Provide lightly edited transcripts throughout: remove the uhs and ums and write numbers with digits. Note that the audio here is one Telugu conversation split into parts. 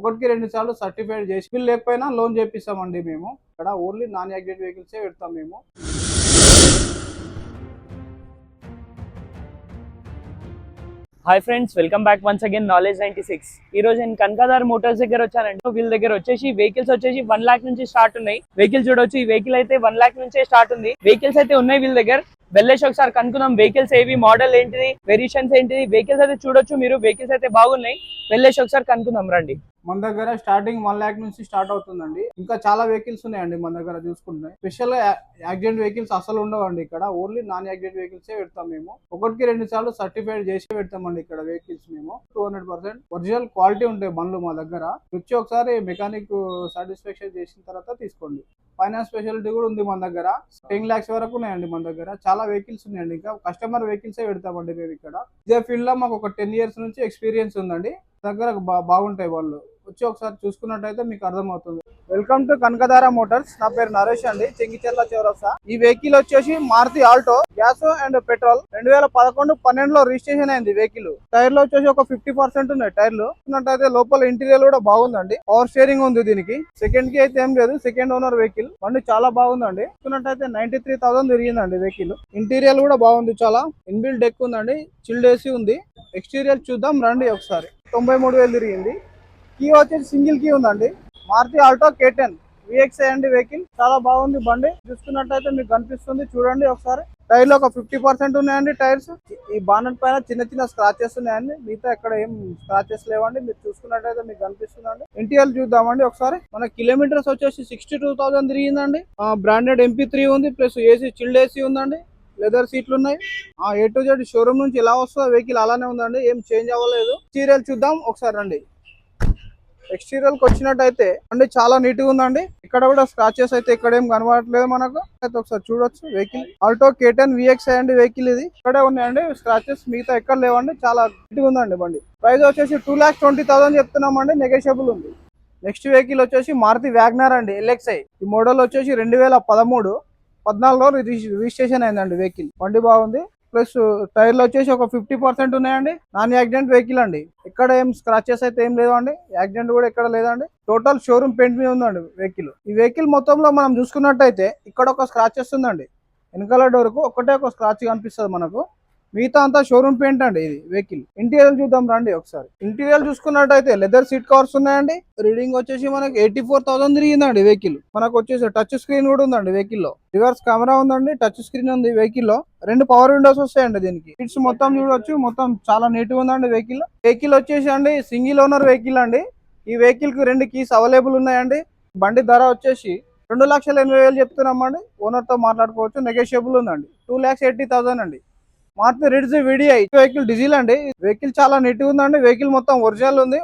ఒకటికి 2 సార్లు సర్టిఫైడ్ చేసి బిల్ లేకపోయినా లోన్ చేపిస్తామండి మేము. ఇక్కడ ఓన్లీ నాన్ యాక్సిడెంట్ వెహికల్సే పెడతాం మేము. Hi friends, welcome back once again knowledge 96. ఈ రోజు నేను కనకదార్ మోటార్స్ దగ్గర వచ్చానండి. వీళ్ళ దగ్గర వచ్చేసి వెహికల్స్ వచ్చేసి 1 lakh నుంచి స్టార్ట్ ఉన్నాయి. వెహికల్ చూడొచ్చు, ఈ వెహికల్ అయితే 1 lakh నుంచే స్టార్ట్ ఉంది. వెహికల్స్ అయితే ఉన్నాయి వీళ్ళ దగ్గర. వెళ్ళేసి ఒకసారి కనుక్కుందాం వెహికల్స్ ఏవి, మోడల్ ఏంటిది, వేరియేషన్స్ ఏంటిది. వెహికల్స్ అయితే చూడొచ్చు మీరు, వెహికల్స్ అయితే బాగున్నాయి. వెళ్ళేసి ఒకసారి కనుక్కుందాం రండి. మన దగ్గర స్టార్టింగ్ 1 lakh నుంచి స్టార్ట్ అవుతుందండి. ఇంకా చాలా వెహికల్స్ ఉన్నాయండి మన దగ్గర చూసుకుంటే. స్పెషల్ యాక్సిడెంట్ వెహికల్స్ అసలు ఉండవండి ఇక్కడ. ఓన్లీ నాన్ యాక్సిడెంట్ వెహికల్సే పెడతాం మేము. ఒకటికి 2 సార్లు సర్టిఫైడ్ చేసి పెడతామండి ఇక్కడ వెహికల్స్ మేము. 200% ఒరిజినల్ క్వాలిటీ ఉంటాయి బండ్లు మా దగ్గర. వచ్చి ఒకసారి మెకానిక్ సాటిస్ఫాక్షన్ చేసిన తర్వాత తీసుకోండి. ఫైనాన్స్ ఫెసిలిటీ కూడా ఉంది మన దగ్గర. 10 lakhs వరకు ఉన్నాయండి మన దగ్గర. చాలా వెహికల్స్ ఉన్నాయండి. ఇంకా కస్టమర్ వెహికల్సే పెడతామండి మేము ఇక్కడ. ఇదే ఫీల్డ్ లో మాకు ఒక 10 years నుంచి ఎక్స్పీరియన్స్ ఉందండి. దగ్గర బాగుంటాయి వాళ్ళు. వచ్చి ఒకసారి చూసుకున్నట్టయితే మీకు అర్థమవుతుంది. Welcome to Kanakadhara motors. నా పేరు నరేష్ అండి, చెంగిచెర్ల చౌరస్తా. ఈ వెహికల్ వచ్చేసి Maruti Alto gas and petrol 2011-12 లో రిజిస్ట్రేషన్ అయింది వెహికల్. టైర్ లో వచ్చేసి ఒక 50% ఉన్నాయి టైర్లు. చూసుకున్నట్టయితే లోపల ఇంటీరియర్ కూడా బాగుందండి. పవర్ స్టీరింగ్ ఉంది దీనికి. సెకండ్ కి అయితే ఏం లేదు, సెకండ్ ఓనర్ వెహికల్. బండి చాలా బాగుందండి. చూసుకున్నట్టయితే 93,000 తిరిగిందండి వెహికల్. ఇంటీరియర్ కూడా బాగుంది చాలా. ఇన్బిల్ట్ డెక్ ఉందండి, చిల్డ్ ఏసీ ఉంది. ఎక్స్టీరియర్ చూద్దాం రండి ఒకసారి. 93,000 తిరిగింది. కీ వచ్చేసి సింగిల్ కీ ఉందండి. మారుతి ఆల్టో K10 VXI అండి వెహికల్. చాలా బాగుంది బండి. చూసుకున్నట్టయితే మీకు కనిపిస్తుంది, చూడండి ఒకసారి. టైర్ లో ఒక 50% ఉన్నాయండి టైర్స్. ఈ బానెట్ పైన చిన్న చిన్న స్క్రాచెస్ ఉన్నాయండి, మిగతా ఎక్కడ ఏం స్క్రాచెస్ లేవండి. మీరు చూసుకున్నట్టయితే మీకు కనిపిస్తుందండి. ఇంటీరియర్ చూద్దామండి ఒకసారి. మన కిలోమీటర్స్ వచ్చేసి 62,000 తిరిగిందండి. బ్రాండెడ్ MP3 ఉంది, ప్లస్ ఏసీ చిల్డ్ ఏసీ ఉందండి. లెదర్ సీట్లు ఉన్నాయి. A to Z షోరూమ్ నుంచి ఎలా వస్తుందో వెహికల్ అలానే ఉందండి, ఏం చేంజ్ అవ్వలేదు. ఎక్స్టీరియర్ చూద్దాం ఒకసారి రండి. ఎక్స్టీరియర్ కి వచ్చినట్టయితే అండి చాలా నీట్ గా ఉందండి. ఇక్కడ కూడా స్క్రాచెస్ అయితే ఇక్కడ ఏం కనబడట్లేదు మనకు. అయితే ఒకసారి చూడొచ్చు వెహికల్. ఆల్టో K10 VXI అండి వెహికల్ ఇది. ఇక్కడే ఉన్నాయండి స్క్రాచెస్, మిగతా ఎక్కడ లేవండి. చాలా నీట్ గా ఉందండి బండి. ప్రైస్ వచ్చేసి 2,20,000 చెప్తున్నామండి, నెగోషియబుల్ ఉంది. నెక్స్ట్ వెహికల్ వచ్చేసి మారుతి వ్యాగనర్ అండి LXI. ఈ మోడల్ వచ్చేసి 2013-14లో రిజిస్ట్రేషన్ అయిందండి వెహికల్. బండి బాగుంది. ప్లస్ టైర్లు వచ్చేసి ఒక 50% ఉన్నాయండి. నాన్ యాక్సిడెంట్ వెహికల్ అండి. ఇక్కడ ఏం స్క్రాచెస్ అయితే ఏం లేదండి. యాక్సిడెంట్ కూడా ఎక్కడ లేదండి. టోటల్ షోరూమ్ పెయింట్ మీద ఉందండి వెహికల్. ఈ వెహికల్ మొత్తంలో మనం చూసుకున్నట్టయితే ఇక్కడ ఒక స్క్రాచెస్ ఉందండి. వెనకాల డోర్ కు ఒకటే ఒక స్క్రాచ్ కనిపిస్తుంది మనకు. మిగతా అంతా షోరూమ్ పెయింట్ అండి ఇది వెహికల్. ఇంటీరియర్ చూద్దాం రండి ఒకసారి. ఇంటీరియర్ చూసుకున్నట్టయితే లెదర్ సీట్ కవర్స్ ఉన్నాయండి. రీడింగ్ వచ్చేసి మనకి 84,000 తిరిగిందండి వెహికల్. మనకు వచ్చేసి టచ్ స్క్రీన్ కూడా ఉందండి వెహికల్ లో. రివర్స్ కెమెరా ఉందండి, టచ్ స్క్రీన్ ఉంది వెహికల్ లో. 2 పవర్ విండోస్ వస్తాయండి దీనికి. సీట్స్ మొత్తం చూడొచ్చు, మొత్తం చాలా నీట్ గా ఉందండి వెహికల్. వెహికల్ వచ్చేసి అండి సింగిల్ ఓనర్ వెహికల్ అండి. ఈ వెహికల్ కి 2 keys అవైలబుల్ ఉన్నాయండి. బండి ధర వచ్చేసి 2,80,000 చెప్తున్నామండి. ఓనర్ తో మాట్లాడుకోవచ్చు, నెగోషియబుల్ ఉందండి. 2,80,000 అండి. Maruti Ritz VDI vehicle diesel అండి. వెహికల్ చాలా నీట్ గా ఉందండి. వెహికల్ మొత్తం ఒరిజినల్ ఉంది.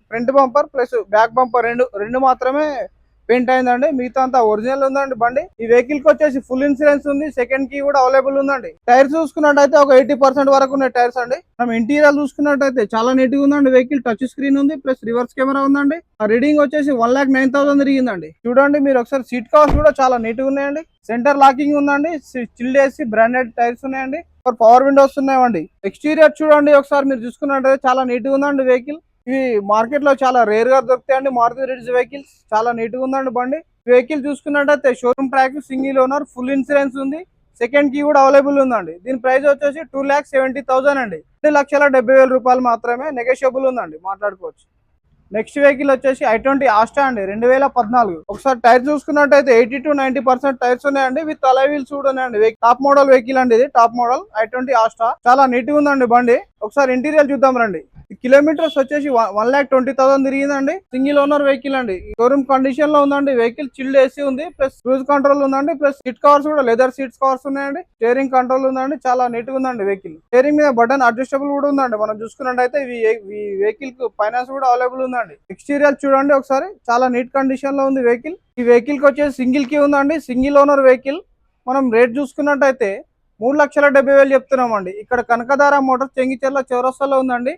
Front bumper plus back bumper రెండు మాత్రమే పెయింట్ అయిందండి, మిగతా అంతా ఒరిజినల్ ఉందండి బండి. ఈ వెహికల్ కి వచ్చేసి ఫుల్ ఇన్సూరెన్స్ ఉంది. సెకండ్ కీ కూడా అవైలబుల్ ఉందండి. టైర్స్ చూసుకున్నట్టయితే ఒక 80% వరకు ఉన్నాయి టైర్స్ అండి. మనం ఇంటీరియర్ చూసుకున్నట్టయితే చాలా నీట్ గా ఉందండి వెహికల్. టచ్ స్క్రీన్ ఉంది, ప్లస్ రివర్స్ కెమెరా ఉందండి. రీడింగ్ వచ్చేసి 1,09,000 తిరిగిందండి. చూడండి మీరు ఒకసారి. సీట్ కవర్స్ కూడా చాలా నీట్ గా ఉన్నాయండి. సెంటర్ లాకింగ్ ఉందండి. చిల్డ్ ఏసీ బ్రాండెడ్ టైర్స్ ఉన్నాయండి. పవర్ విండోస్ ఉన్నాయండి. ఎక్స్టీరియర్ చూడండి ఒకసారి మీరు చూసుకున్నట్టయితే చాలా నీట్ గా ఉందండి వెహికల్. ఇవి మార్కెట్ లో చాలా రేర్ గా దొరుకుతాయండి మారుతి రిడ్జ్ వెహికల్స్. చాలా నీట్ గా ఉందండి బండి. వెహికల్ చూసుకున్నట్టయితే showroom track, single owner, full insurance ఉంది. సెకండ్ కీ కూడా అవైలబుల్ ఉందండి. దీని ప్రైస్ వచ్చేసి 2,70,000 అండి. 2,70,000 రూపాయలు మాత్రమే, నెగోషియబుల్ ఉందండి, మాట్లాడుకోవచ్చు. నెక్స్ట్ వెహికల్ వచ్చేసి i20 ఆస్టా అండి 2014. ఒకసారి టైర్ చూసుకున్నట్టయితే 80 to 90% టైర్స్ ఉన్నాయండి. విత్ అలై వీల్స్ కూడా ఉన్నాయండి. టాప్ మోడల్ వెహికల్ అండి ఇది. Top model i20 Asta. చాలా నీట్ గా ఉందండి బండి. ఒకసారి ఇంటీరియర్ చూద్దాం రండి. కిలోమీటర్స్ వచ్చేసి 1,20,000 తిరిగిందండి. సింగిల్ ఓనర్ వెహికల్ అండి. షోరూమ్ కండిషన్ లో ఉందండి వెహికల్. చిల్డ్ ఏసీ ఉంది, ప్లస్ క్రూజ్ కంట్రోల్ ఉందండి, ప్లస్ సీట్ కవర్స్ కూడా లెదర్ సీట్స్ కవర్స్ ఉన్నాయండి. స్టీరింగ్ కంట్రోల్ ఉందండి. చాలా నీట్ గా ఉందండి వెహికల్. స్టీరింగ్ మీద బటన్ అడ్జస్టబుల్ కూడా ఉందండి. మనం చూసుకున్నట్టయితే ఈ వెహికల్ కు ఫైనాన్స్ కూడా అవైలబుల్ ఉందండి. ఎక్స్టీరియర్ చూడండి ఒకసారి. చాలా నీట్ కండిషన్ లో ఉంది వెహికల్. ఈ వెహికల్ కి వచ్చేసి సింగిల్ కీ ఉందండి. Single owner vehicle. మనం రేట్ చూసుకున్నట్టయితే 3,70,000 చెప్తున్నామండి. ఇక్కడ కనకదార మోటార్స్ చెంగిచెర్ల చౌరస్తాలో ఉందండి.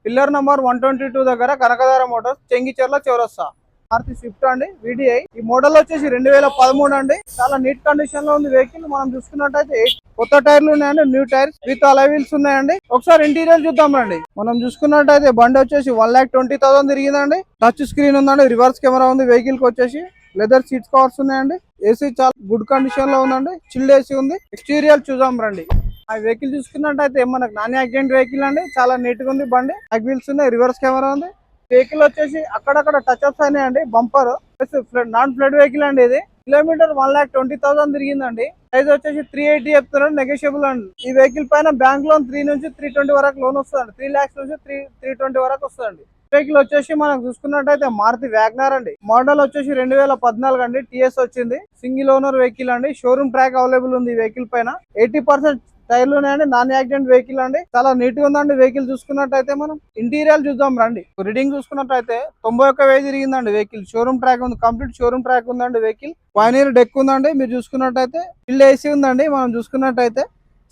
పిల్లర్ నంబర్ 122 దగ్గర కనకదార మోటార్స్ చెంగిచెర్ల చౌరస్తా. మారుతి స్విఫ్ట్ అండి VDI. ఈ మోడల్ వచ్చేసి 2013 అండి. చాలా నీట్ కండిషన్ లో ఉంది వెహికల్. మనం చూసుకున్నట్టయితే కొత్త టైర్లు ఉన్నాయండి, new tyres with Alai wheels ఉన్నాయండి. ఒకసారి ఇంటీరియర్ చూద్దాం రండి. మనం చూసుకున్నట్టయితే బండి వచ్చేసి 1,20,000 తిరిగిందండి. టచ్ స్క్రీన్ ఉందండి, రివర్స్ కెమెరా ఉంది. వెహికల్ కి వచ్చేసి లెదర్ సీట్ కవర్స్ ఉన్నాయండి. ఏసీ చాలా గుడ్ కండిషన్ లో ఉందండి, చిల్డ్ ఏసీ ఉంది. ఎక్స్టీరియర్ చూద్దాం రండి. ఆ వెహికల్ చూసుకున్నట్టయితే మనకు నాన్ యాక్సిడెంట్ వెహికల్ అండి, చాలా నీట్ గా ఉంది బండి. బ్యాక్ వీల్స్ ఉన్నాయి, రివర్స్ కెమెరా ఉంది. వెహికల్ వచ్చేసి అక్కడక్కడ టచ్ అప్స్ అయినాయండి. బంపర్ నాన్ ఫ్లడ్ వెహికల్ అండి. ఇది కిలోమీటర్ 1,20,000 తిరిగిందండి. ప్రైస్ వచ్చేసి 380 చెప్తున్నారు, నెగోషియబుల్ అండి. ఈ వెహికల్ పైన బ్యాంక్ లోన్ 3 నుంచి 320 వరకు లోన్ వస్తుంది. 3 lakhs నుంచి 320 వరకు వస్తుంది. వెహికల్ వచ్చేసి మనం చూసుకున్నట్టయితే మారుతి వ్యాగనర్ అండి. మోడల్ వచ్చేసి 2014 అండి. టీఎస్ వచ్చింది. సింగిల్ ఓనర్ వెహికల్ అండి. షోరూమ్ ట్రాక్ అవైలబుల్ ఉంది ఈ వెహికల్ పైన. 80% టైర్లు ఉన్నాయండి. నాన్ యాక్సిడెంట్ వెహికల్ అండి, చాలా నీట్ గా ఉందండి వెహికల్. చూసుకున్నట్టయితే మనం ఇంటీరియర్ చూద్దాం రండి. రీడింగ్ చూసుకున్నట్టయితే 91,000 తిరిగిందండి వెహికల్. షోరూమ్ ట్రాక్ ఉంది, కంప్లీట్ షోరూమ్ ట్రాక్ ఉందండి వెహికల్. పైనీర్ డెక్ ఉందండి. మీరు చూసుకున్నట్టయితే ఫిల్ ఏసీ ఉందండి. మనం చూసుకున్నట్టయితే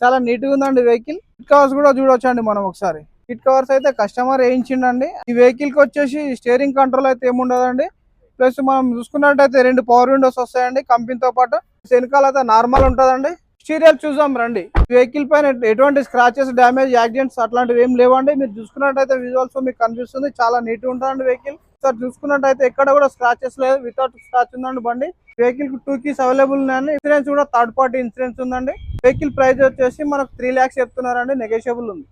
చాలా నీట్ గా ఉందండి వెహికల్. సీట్ కవర్స్ కూడా చూడొచ్చండి మనం ఒకసారి. సీట్ కవర్స్ అయితే కస్టమర్ వేయించిండండి. ఈ వెహికల్ కి వచ్చేసి స్టీరింగ్ కంట్రోల్ అయితే ఏముండదండి. ప్లస్ మనం చూసుకున్నట్టయితే 2 పవర్ విండోస్ వస్తాయండి కంపెనీతో పాటు. వెనకాల అయితే నార్మల్ ఉంటదండి. ఎక్స్టీరియర్ చూద్దాం రండి. వెహికల్ పైన ఎటువంటి స్క్రాచెస్, డ్యామేజ్, యాక్సిడెంట్స్ అట్లాంటివి ఏం లేవండి. మీరు చూసుకున్నట్టయితే విజువల్స్ మీకు కనిపిస్తుంది, చాలా నీట్ గా ఉంటుందండి వెహికల్. సార్ చూసుకున్నట్టయితే ఎక్కడ కూడా స్క్రాచెస్ లేదు, వితౌట్ స్క్రాచ్ ఉందండి బండి. వెహికల్ కి 2 keys అవైలబుల్ ఉన్నాయండి. ఇన్సూరెన్స్ కూడా థర్డ్ పార్టీ ఇన్సూరెన్స్ ఉందండి. వెహికల్ ప్రైస్ వచ్చేసి మనకు 3 lakhs చెప్తున్నారండి, నెగోషియబుల్ ఉంది.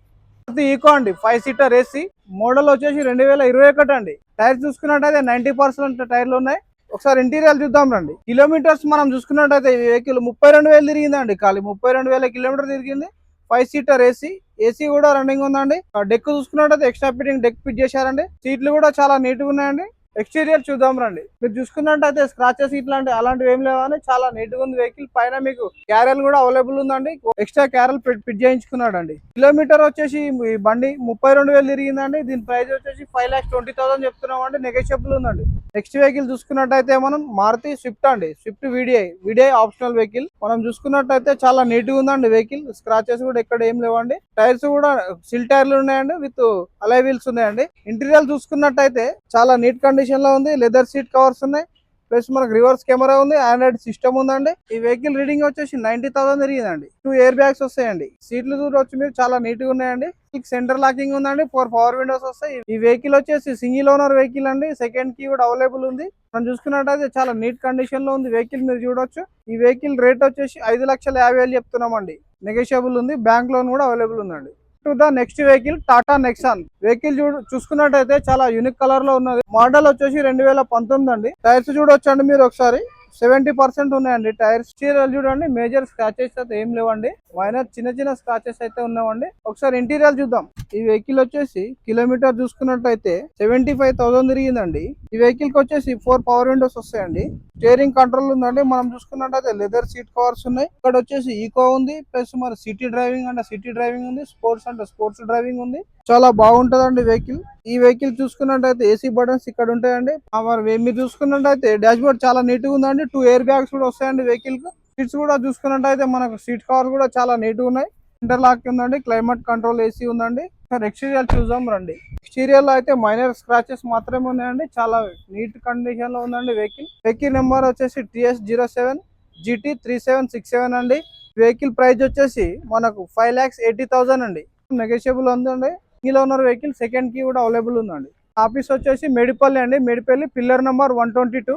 ఈకో అండి, 5 seater ఏసీ. మోడల్ వచ్చేసి 2021 అండి. టైర్ చూసుకున్నట్టయితే 90% టైర్లు ఉన్నాయి. ఒకసారి ఇంటీరియర్ చూద్దాం రండి. కిలోమీటర్స్ మనం చూసుకున్నట్టయితే ఈ వెహికల్ 32,000 తిరిగిందండి. ఖాళీ 32,000 కిలోమీటర్ తిరిగింది. 5 seater ఏసీ. ఏసీ కూడా రన్నింగ్ ఉందండి. డెక్ చూసుకున్నట్టయితే ఎక్స్ట్రా ఫిట్టింగ్ డెక్ ఫిట్ చేశారండి. సీట్లు కూడా చాలా నీట్ గా ఉన్నాయండి. ఎక్స్టీరియర్ చూద్దాం రండి. మీరు చూసుకున్నట్టయితే స్క్రాచెస్ ఇట్లాంటి అలాంటివి ఏం లేవని చాలా నీట్ గా ఉంది వెహికల్. పైన మీకు క్యారెల్ కూడా అవైలబుల్ ఉందండి. ఎక్స్ట్రా క్యారెల్ ఫిట్ చేయించుకున్నాడు అండి. కిలోమీటర్ వచ్చేసి ఈ బండి 32,000 తిరిగిందండి. దీని ప్రైస్ వచ్చేసి 5,20,000 చెప్తున్నాం అండి, నెగోషియబుల్ ఉందండి. నెక్స్ట్ వెహికల్ చూసుకున్నట్టయితే మనం మారుతి స్విఫ్ట్ అండి. Swift VDI optional vehicle. మనం చూసుకున్నట్టయితే చాలా నీట్ గా ఉందండి వెహికల్. స్క్రాచెస్ కూడా ఎక్కడ ఏం లేవండి. టైర్స్ కూడా సిల్ టైర్లు ఉన్నాయండి, విత్ అలై వీల్స్ ఉన్నాయండి. ఇంటీరియర్ చూసుకున్నట్టయితే చాలా నీట్ కండిషన్ లో ఉంది. లెదర్ సీట్ కవర్స్ ఉన్నాయి. ప్లస్ మనకు రివర్స్ కెమెరా ఉంది, ఆండ్రాయిడ్ సిస్టమ్ ఉందండి. ఈ వెహికల్ రీడింగ్ వచ్చేసి 90,000 తిరిగిందండి. 2 air bags వస్తాయండి. సీట్లు చూడవచ్చు మీరు, చాలా నీట్ గా ఉన్నాయండి. సెంటర్ లాకింగ్ ఉందండి, 4 పవర్ విండోస్ వస్తాయి. ఈ వెహికల్ వచ్చేసి సింగిల్ ఓనర్ వెహికల్ అండి. సెకండ్ కీ కూడా అవైలబుల్ ఉంది. మనం చూసుకున్నట్టయితే చాలా నీట్ కండిషన్ లో ఉంది వెహికల్, మీరు చూడొచ్చు. ఈ వెహికల్ రేట్ వచ్చేసి 5,50,000 చెప్తున్నామండి, నెగోషియబుల్ ఉంది. బ్యాంక్ లోన్ కూడా అవైలబుల్ ఉందండి. To the next vehicle Tata Nexon. Vehicle చూసుకున్నట్టయితే చాలా యూనిక్ కలర్ లో ఉన్నది. మోడల్ వచ్చేసి 2019 అండి. టైర్స్ చూడొచ్చండి మీరు ఒకసారి, 70% ఉన్నాయండి టైర్స్. స్టీరియర్ చూడండి, మేజర్ స్క్రాచెస్ అయితే ఏం లేవండి. మైనర్ చిన్న స్క్రాచెస్ అయితే ఉన్నాయండి. ఒకసారి ఇంటీరియర్ చూద్దాం. ఈ వెహికల్ వచ్చేసి కిలోమీటర్ చూసుకున్నట్టయితే 75,000 తిరిగిందండి. ఈ వెహికల్ కి వచ్చేసి 4 పవర్ విండోస్ వస్తాయండి. స్టీరింగ్ కంట్రోల్ ఉందండి. మనం చూసుకున్నట్టయితే లెదర్ సీట్ కవర్స్ ఉన్నాయి. ఇక్కడ వచ్చేసి ఈకో ఉంది, ప్లస్ మరి సిటీ డ్రైవింగ్ అంటే సిటీ డ్రైవింగ్ ఉంది, స్పోర్ట్స్ అంటే స్పోర్ట్స్ డ్రైవింగ్ ఉంది. చాలా బాగుంటదండి వెహికల్. ఈ వెహికల్ చూసుకున్నట్టయితే ఏసీ బటన్స్ ఇక్కడ ఉంటాయండి. మరి మీరు చూసుకున్నట్టయితే డాష్ బోర్డ్ చాలా నీట్ గా ఉందండి. 2 air bags కూడా వస్తాయండి వెహికల్ కు. సీట్స్ కూడా చూసుకున్నట్టయితే మనకు సీట్ కవర్ కూడా చాలా నీట్ గా ఉన్నాయి. ఇంటర్లాక్ ఉందండి, క్లైమేట్ కంట్రోల్ ఏసీ ఉందండి. ఎక్స్టీరియర్ చూద్దాం రండి. ఎక్స్టీరియర్ లో అయితే మైనర్ స్క్రాచెస్ మాత్రమే ఉన్నాయండి. చాలా నీట్ కండిషన్ లో ఉందండి వెహికల్. వెహికల్ నెంబర్ వచ్చేసి TS07 GT 3767 అండి. వెహికల్ ప్రైస్ వచ్చేసి మనకు 5,80,000 అండి, నెగోషియబుల్ ఉందండి. Single owner vehicle. Second key కూడా అవైలబుల్ ఉందండి. ఆఫీస్ వచ్చేసి మేడిపల్లి అండి. మేడిపల్లి పిల్లర్ నెంబర్ 122,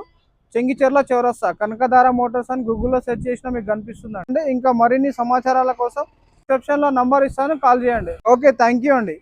చెంగిచెర్ల చౌరస్తా. కనకధార మోటార్స్ అని గూగుల్లో సెర్చ్ చేసినా మీకు కనిపిస్తుంది అండి. ఇంకా మరిన్ని సమాచారాల కోసం డిస్క్రిప్షన్ లో నంబర్ ఇస్తాను, కాల్ చేయండి. ఓకే, థ్యాంక్ యూ అండి.